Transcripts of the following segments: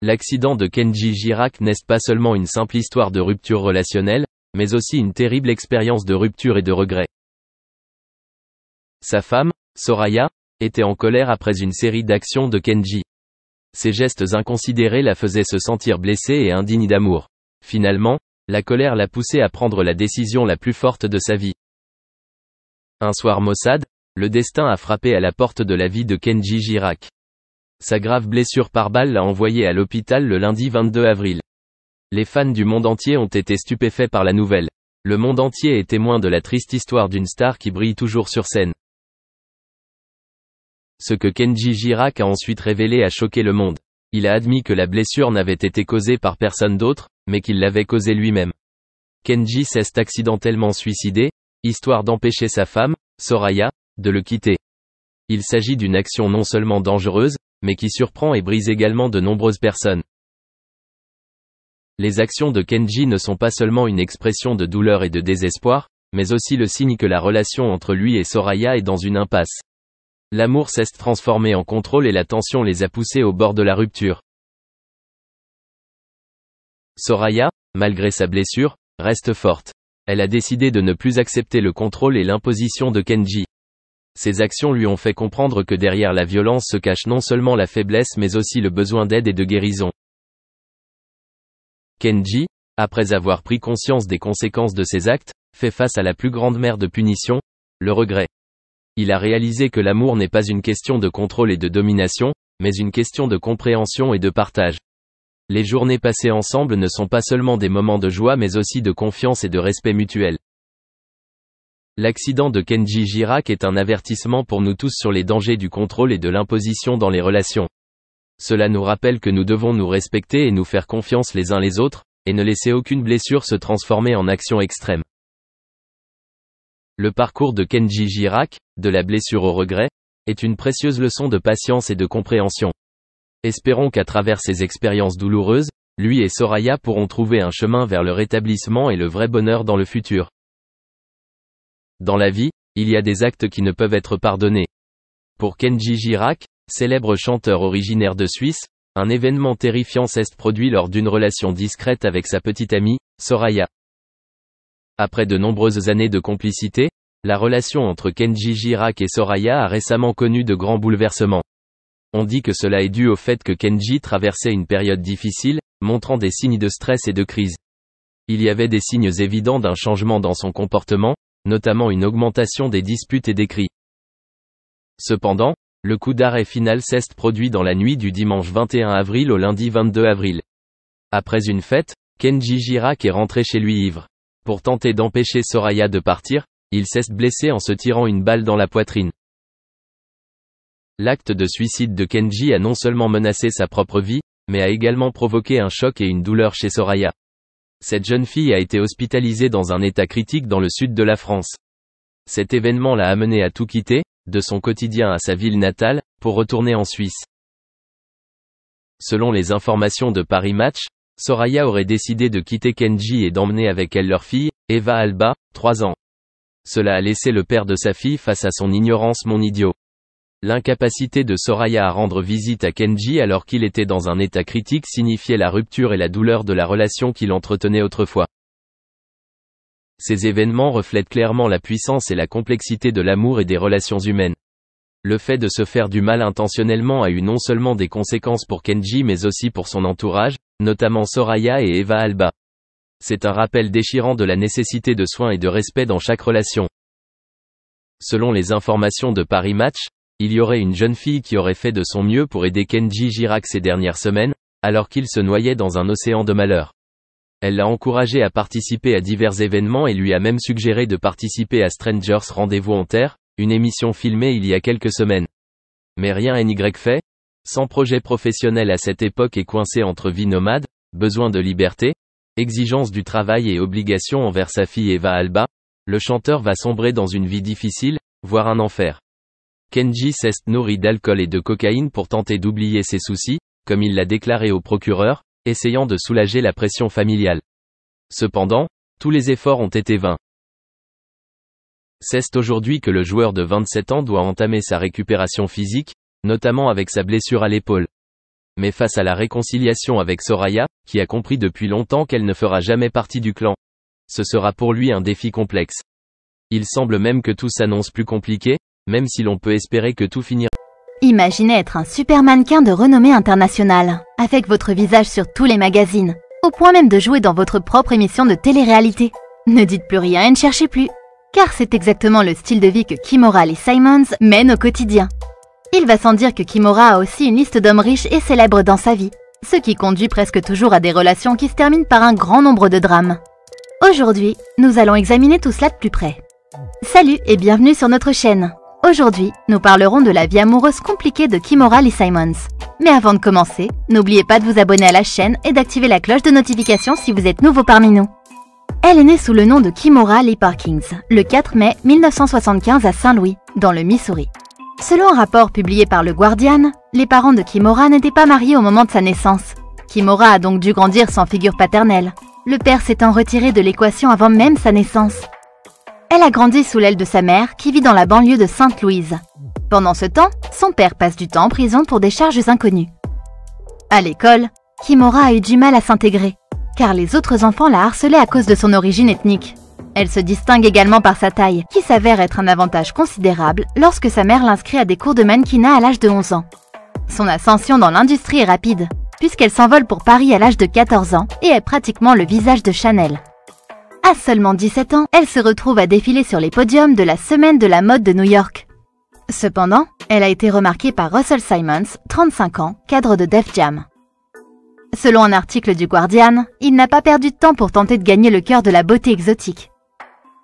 L'accident de Kenji Girac n'est pas seulement une simple histoire de rupture relationnelle, mais aussi une terrible expérience de rupture et de regret. Sa femme, Soraya, était en colère après une série d'actions de Kenji. Ses gestes inconsidérés la faisaient se sentir blessée et indigne d'amour. Finalement, la colère l'a poussée à prendre la décision la plus forte de sa vie. Un soir maussade, le destin a frappé à la porte de la vie de Kenji Girac. Sa grave blessure par balle l'a envoyé à l'hôpital le lundi 22 avril. Les fans du monde entier ont été stupéfaits par la nouvelle. Le monde entier est témoin de la triste histoire d'une star qui brille toujours sur scène. Ce que Kenji Girac a ensuite révélé a choqué le monde. Il a admis que la blessure n'avait été causée par personne d'autre, mais qu'il l'avait causée lui-même. Kenji s'est accidentellement suicidé, histoire d'empêcher sa femme, Soraya, de le quitter. Il s'agit d'une action non seulement dangereuse, mais qui surprend et brise également de nombreuses personnes. Les actions de Kenji ne sont pas seulement une expression de douleur et de désespoir, mais aussi le signe que la relation entre lui et Soraya est dans une impasse. L'amour s'est transformé en contrôle et la tension les a poussés au bord de la rupture. Soraya, malgré sa blessure, reste forte. Elle a décidé de ne plus accepter le contrôle et l'imposition de Kenji. Ses actions lui ont fait comprendre que derrière la violence se cache non seulement la faiblesse mais aussi le besoin d'aide et de guérison. Kenji, après avoir pris conscience des conséquences de ses actes, fait face à la plus grande mer de punition, le regret. Il a réalisé que l'amour n'est pas une question de contrôle et de domination, mais une question de compréhension et de partage. Les journées passées ensemble ne sont pas seulement des moments de joie mais aussi de confiance et de respect mutuel. L'accident de Kenji Girac est un avertissement pour nous tous sur les dangers du contrôle et de l'imposition dans les relations. Cela nous rappelle que nous devons nous respecter et nous faire confiance les uns les autres, et ne laisser aucune blessure se transformer en action extrême. Le parcours de Kenji Girac, de la blessure au regret, est une précieuse leçon de patience et de compréhension. Espérons qu'à travers ces expériences douloureuses, lui et Soraya pourront trouver un chemin vers le rétablissement et le vrai bonheur dans le futur. Dans la vie, il y a des actes qui ne peuvent être pardonnés. Pour Kenji Girac, célèbre chanteur originaire de Suisse, un événement terrifiant s'est produit lors d'une relation discrète avec sa petite amie, Soraya. Après de nombreuses années de complicité, la relation entre Kenji Girac et Soraya a récemment connu de grands bouleversements. On dit que cela est dû au fait que Kenji traversait une période difficile, montrant des signes de stress et de crise. Il y avait des signes évidents d'un changement dans son comportement, notamment une augmentation des disputes et des cris. Cependant, le coup d'arrêt final s'est produit dans la nuit du dimanche 21 avril au lundi 22 avril. Après une fête, Kenji Girac est rentré chez lui ivre. Pour tenter d'empêcher Soraya de partir, il s'est blessé en se tirant une balle dans la poitrine. L'acte de suicide de Kenji a non seulement menacé sa propre vie, mais a également provoqué un choc et une douleur chez Soraya. Cette jeune fille a été hospitalisée dans un état critique dans le sud de la France. Cet événement l'a amenée à tout quitter, de son quotidien à sa ville natale, pour retourner en Suisse. Selon les informations de Paris Match, Soraya aurait décidé de quitter Kenji et d'emmener avec elle leur fille, Eva Alba, 3 ans. Cela a laissé le père de sa fille face à son ignorance mon idiot. L'incapacité de Soraya à rendre visite à Kenji alors qu'il était dans un état critique signifiait la rupture et la douleur de la relation qu'il entretenait autrefois. Ces événements reflètent clairement la puissance et la complexité de l'amour et des relations humaines. Le fait de se faire du mal intentionnellement a eu non seulement des conséquences pour Kenji mais aussi pour son entourage, notamment Soraya et Eva Alba. C'est un rappel déchirant de la nécessité de soins et de respect dans chaque relation. Selon les informations de Paris Match, il y aurait une jeune fille qui aurait fait de son mieux pour aider Kenji Girac ces dernières semaines, alors qu'il se noyait dans un océan de malheur. Elle l'a encouragé à participer à divers événements et lui a même suggéré de participer à Strangers Rendez-vous en Terre, une émission filmée il y a quelques semaines. Mais rien n'est fait. Sans projet professionnel à cette époque et coincé entre vie nomade, besoin de liberté, exigence du travail et obligation envers sa fille Eva Alba, le chanteur va sombrer dans une vie difficile, voire un enfer. Kenji s'est nourri d'alcool et de cocaïne pour tenter d'oublier ses soucis, comme il l'a déclaré au procureur, essayant de soulager la pression familiale. Cependant, tous les efforts ont été vains. C'est aujourd'hui que le joueur de 27 ans doit entamer sa récupération physique, notamment avec sa blessure à l'épaule. Mais face à la réconciliation avec Soraya, qui a compris depuis longtemps qu'elle ne fera jamais partie du clan, ce sera pour lui un défi complexe. Il semble même que tout s'annonce plus compliqué, même si l'on peut espérer que tout finira. Imaginez être un super mannequin de renommée internationale, avec votre visage sur tous les magazines, au point même de jouer dans votre propre émission de télé-réalité. Ne dites plus rien et ne cherchez plus, car c'est exactement le style de vie que Kimora Lee Simons mène au quotidien. Il va sans dire que Kimora a aussi une liste d'hommes riches et célèbres dans sa vie, ce qui conduit presque toujours à des relations qui se terminent par un grand nombre de drames. Aujourd'hui, nous allons examiner tout cela de plus près. Salut et bienvenue sur notre chaîne. Aujourd'hui, nous parlerons de la vie amoureuse compliquée de Kimora Lee Simons. Mais avant de commencer, n'oubliez pas de vous abonner à la chaîne et d'activer la cloche de notification si vous êtes nouveau parmi nous. Elle est née sous le nom de Kimora Lee Parkins, le 4 mai 1975 à Saint-Louis, dans le Missouri. Selon un rapport publié par le Guardian, les parents de Kimora n'étaient pas mariés au moment de sa naissance. Kimora a donc dû grandir sans figure paternelle, le père s'étant retiré de l'équation avant même sa naissance. Elle a grandi sous l'aile de sa mère, qui vit dans la banlieue de Sainte-Louise. Pendant ce temps, son père passe du temps en prison pour des charges inconnues. À l'école, Kimora a eu du mal à s'intégrer, car les autres enfants la harcelaient à cause de son origine ethnique. Elle se distingue également par sa taille, qui s'avère être un avantage considérable lorsque sa mère l'inscrit à des cours de mannequinat à l'âge de 11 ans. Son ascension dans l'industrie est rapide, puisqu'elle s'envole pour Paris à l'âge de 14 ans et est pratiquement le visage de Chanel. À seulement 17 ans, elle se retrouve à défiler sur les podiums de la Semaine de la mode de New York. Cependant, elle a été remarquée par Russell Simmons, 35 ans, cadre de Def Jam. Selon un article du Guardian, il n'a pas perdu de temps pour tenter de gagner le cœur de la beauté exotique.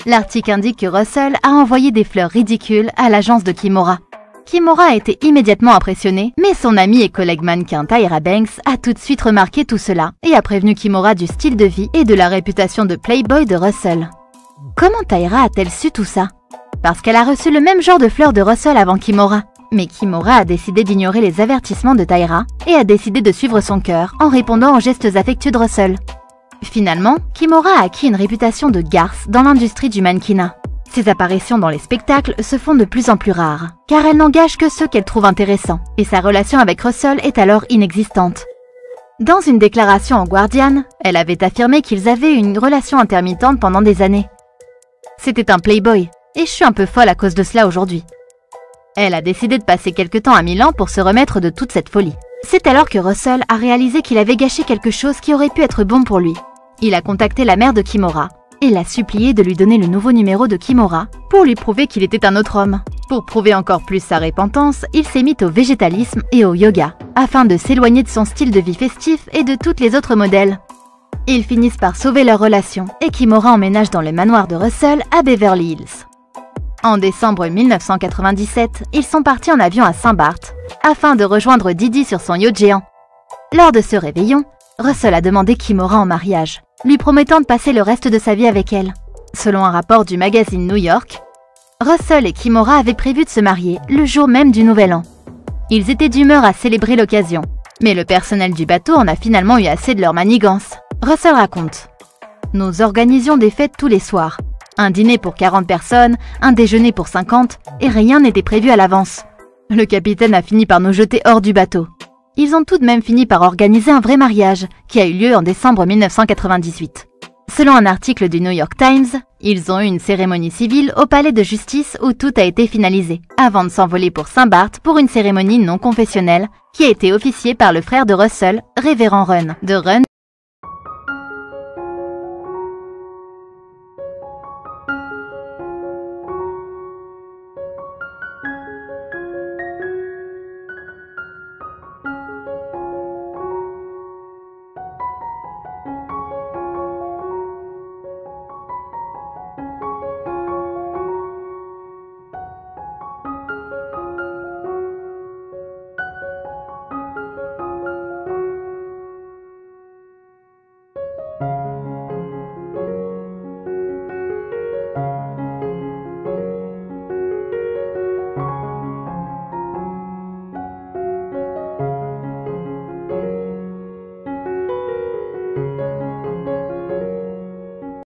L'article indique que Russell a envoyé des fleurs ridicules à l'agence de Kimora. Kimora a été immédiatement impressionnée, mais son amie et collègue mannequin Tyra Banks a tout de suite remarqué tout cela et a prévenu Kimora du style de vie et de la réputation de playboy de Russell. Comment Tyra a-t-elle su tout ça? Parce qu'elle a reçu le même genre de fleurs de Russell avant Kimora. Mais Kimora a décidé d'ignorer les avertissements de Tyra et a décidé de suivre son cœur en répondant aux gestes affectueux de Russell. Finalement, Kimora a acquis une réputation de garce dans l'industrie du mannequinat. Ses apparitions dans les spectacles se font de plus en plus rares, car elle n'engage que ceux qu'elle trouve intéressants, et sa relation avec Russell est alors inexistante. Dans une déclaration au Guardian, elle avait affirmé qu'ils avaient eu une relation intermittente pendant des années. C'était un playboy, et je suis un peu folle à cause de cela aujourd'hui. Elle a décidé de passer quelque temps à Milan pour se remettre de toute cette folie. C'est alors que Russell a réalisé qu'il avait gâché quelque chose qui aurait pu être bon pour lui. Il a contacté la mère de Kimora et l'a supplié de lui donner le nouveau numéro de Kimora pour lui prouver qu'il était un autre homme. Pour prouver encore plus sa repentance, il s'est mis au végétalisme et au yoga, afin de s'éloigner de son style de vie festif et de toutes les autres modèles. Ils finissent par sauver leur relation et Kimora emménage dans le manoir de Russell à Beverly Hills. En décembre 1997, ils sont partis en avion à Saint-Barth, afin de rejoindre Didi sur son yacht géant. Lors de ce réveillon, Russell a demandé Kimora en mariage, lui promettant de passer le reste de sa vie avec elle. Selon un rapport du magazine New York, Russell et Kimora avaient prévu de se marier le jour même du Nouvel An. Ils étaient d'humeur à célébrer l'occasion, mais le personnel du bateau en a finalement eu assez de leur manigance. Russell raconte: « Nous organisions des fêtes tous les soirs. Un dîner pour 40 personnes, un déjeuner pour 50, et rien n'était prévu à l'avance. Le capitaine a fini par nous jeter hors du bateau. Ils ont tout de même fini par organiser un vrai mariage, qui a eu lieu en décembre 1998. Selon un article du New York Times, ils ont eu une cérémonie civile au palais de justice où tout a été finalisé, avant de s'envoler pour Saint-Barth pour une cérémonie non confessionnelle, qui a été officiée par le frère de Russell, Révérend Run, de Run.